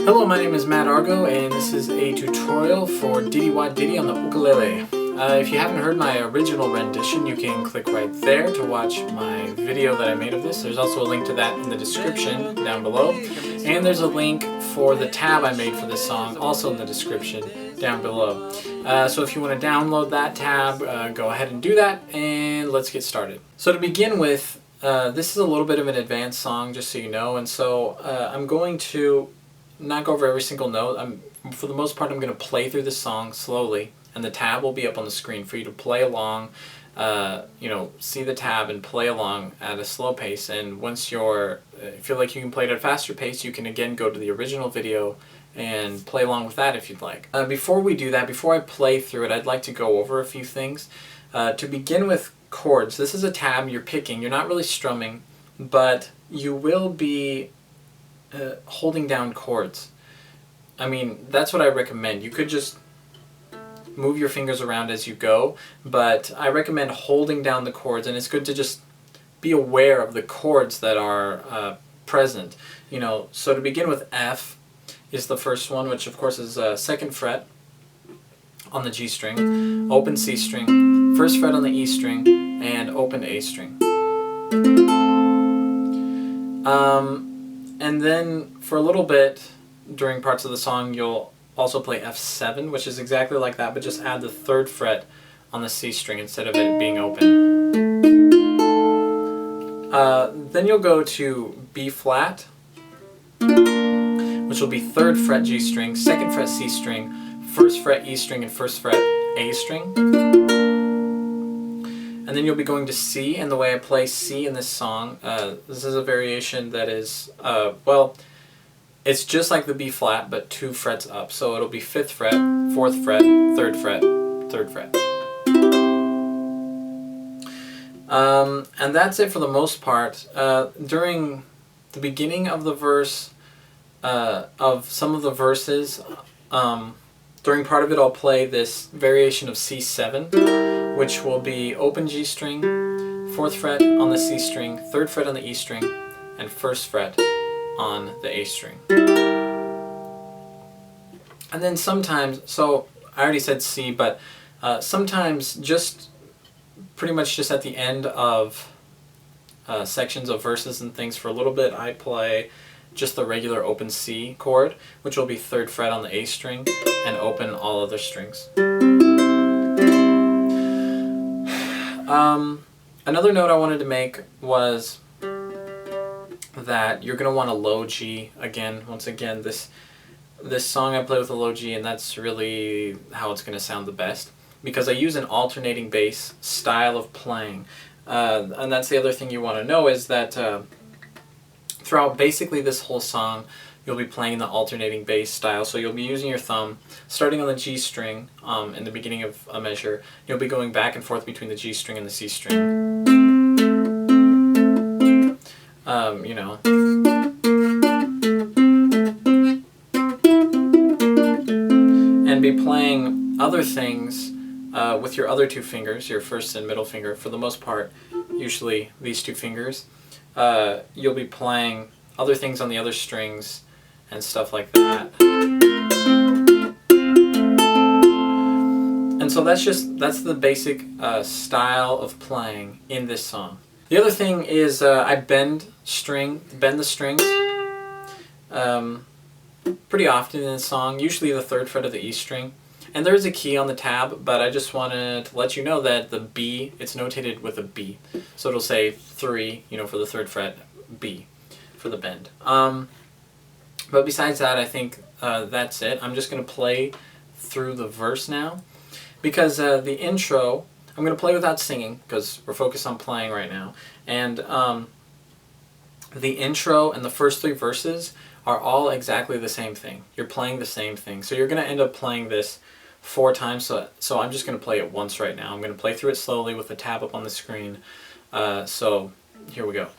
Hello, my name is Matt Argo, and this is a tutorial for Diddie on the ukulele. If you haven't heard my original rendition, you can click right there to watch my video that I made of this. There's also a link to that in the description down below. And there's a link for the tab I made for this song, also in the description down below. So if you want to download that tab, go ahead and do that, and let's get started. So to begin with, this is a little bit of an advanced song, just so you know, and so I'm going to not go over every single note. For the most part, I'm going to play through the song slowly, and the tab will be up on the screen for you to play along, see the tab and play along at a slow pace. And once you feel like you can play it at a faster pace, you can again go to the original video and play along with that if you'd like. Before we do that, before I play through it, I'd like to go over a few things. To begin with, chords. This is a tab you're picking. You're not really strumming, but you will be holding down chords. I mean, that's what I recommend. You could just move your fingers around as you go, but I recommend holding down the chords, and it's good to just be aware of the chords that are present. So to begin with, F is the first one, which of course is 2nd fret on the G string, open C string, 1st fret on the E string, and open A string. And then for a little bit during parts of the song, you'll also play F7, which is exactly like that, but just add the 3rd fret on the C string instead of it being open. Then you'll go to B flat, which will be 3rd fret G string, 2nd fret C string, 1st fret E string, and 1st fret A string. And then you'll be going to C, and the way I play C in this song, this is a variation that is, it's just like the B flat, but 2 frets up. So it'll be 5th fret, 4th fret, 3rd fret, 3rd fret. And that's it for the most part. During the beginning of the verse, of some of the verses, during part of it I'll play this variation of C7, which will be open G string, 4th fret on the C string, 3rd fret on the E string, and 1st fret on the A string. And then sometimes, so I already said C, but sometimes pretty much just at the end of sections of verses and things for a little bit, I play just the regular open C chord, which will be 3rd fret on the A string, and open all other strings. Another note I wanted to make was that you're going to want a low G again. Once again, this song I play with a low G, and that's really how it's going to sound the best, because I use an alternating bass style of playing. And that's the other thing you want to know, is that throughout basically this whole song, you'll be playing the alternating bass style. So you'll be using your thumb, starting on the G string in the beginning of a measure. You'll be going back and forth between the G string and the C string. And be playing other things with your other 2 fingers, your 1st and middle finger, for the most part, usually these 2 fingers. You'll be playing other things on the other strings and stuff like that. And so that's the basic style of playing in this song. The other thing is I bend the strings pretty often in this song, usually the 3rd fret of the E string. And there is a key on the tab, but I just wanted to let you know that the B, it's notated with a B. So it'll say 3, for the 3rd fret, B for the bend. But besides that, I think that's it. I'm just going to play through the verse now, because the intro, I'm going to play without singing, because we're focused on playing right now. And the intro and the first 3 verses are all exactly the same thing. You're playing the same thing. So you're going to end up playing this 4 times. So I'm just going to play it once right now. I'm going to play through it slowly with the tab up on the screen. So here we go.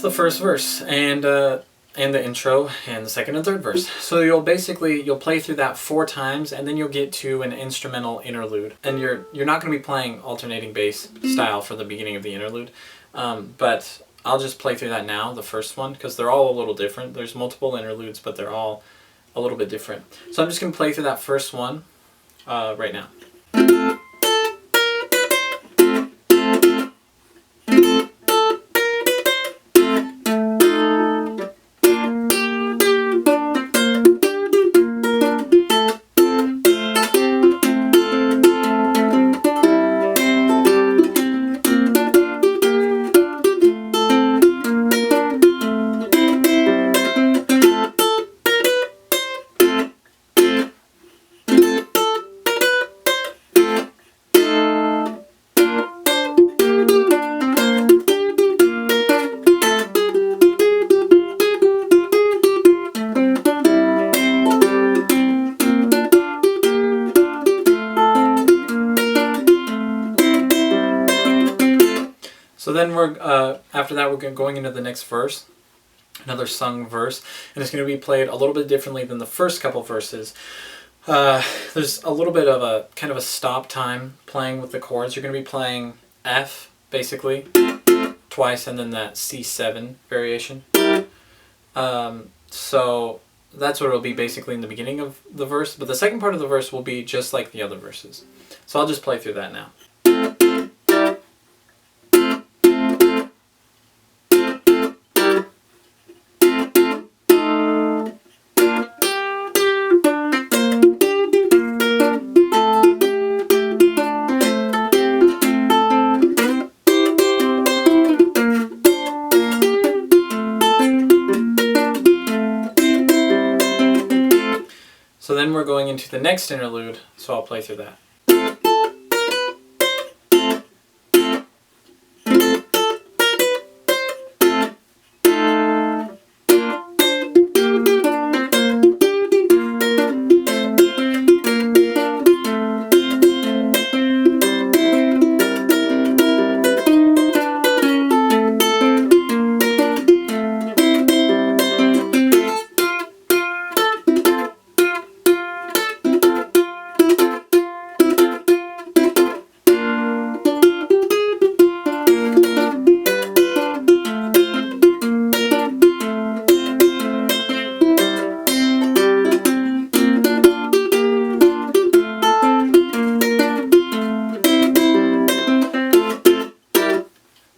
that's the first verse, and the intro, and the second and third verse. So you'll play through that 4 times, and then you'll get to an instrumental interlude. And you're not going to be playing alternating bass style for the beginning of the interlude, but I'll just play through that now, the first one, because they're all a little different. There's multiple interludes, but they're all a little bit different. So I'm just going to play through that first one right now. So then after that we're going into the next verse, another sung verse, and it's going to be played a little bit differently than the first couple verses. There's a little bit of a kind of a stop time playing with the chords. You're going to be playing F basically twice, and then that C7 variation. So that's what it'll be basically in the beginning of the verse, but the second part of the verse will be just like the other verses. So I'll just play through that now. So then we're going into the next interlude, so I'll play through that.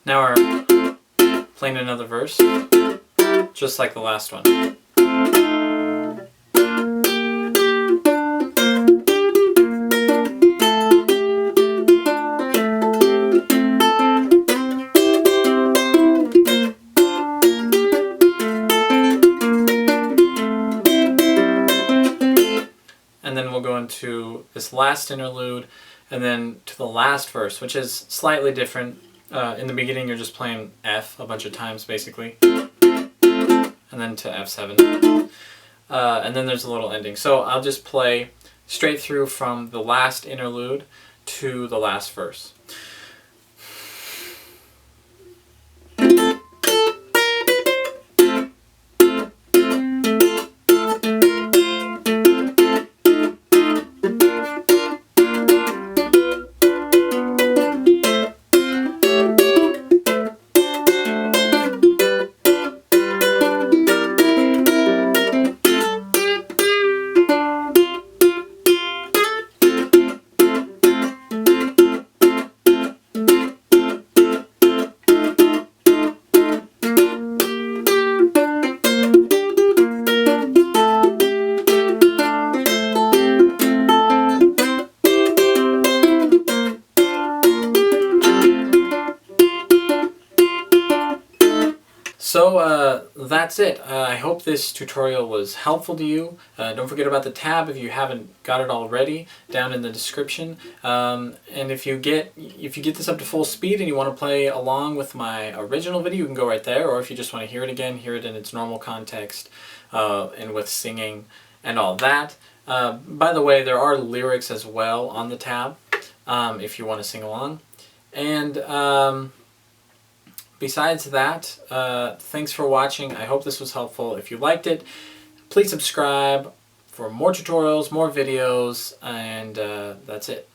Now we're playing another verse, just like the last one. And then we'll go into this last interlude, and then to the last verse, which is slightly different. In the beginning you're just playing F a bunch of times basically, and then to F7, and then there's a little ending. So I'll just play straight through from the last interlude to the last verse. So that's it. I hope this tutorial was helpful to you. Don't forget about the tab if you haven't got it already, down in the description. And if you get this up to full speed and you want to play along with my original video, you can go right there. Or if you just want to hear it again, hear it in its normal context and with singing and all that. By the way, there are lyrics as well on the tab if you want to sing along. And besides that, thanks for watching. I hope this was helpful. If you liked it, please subscribe for more tutorials, more videos, and that's it.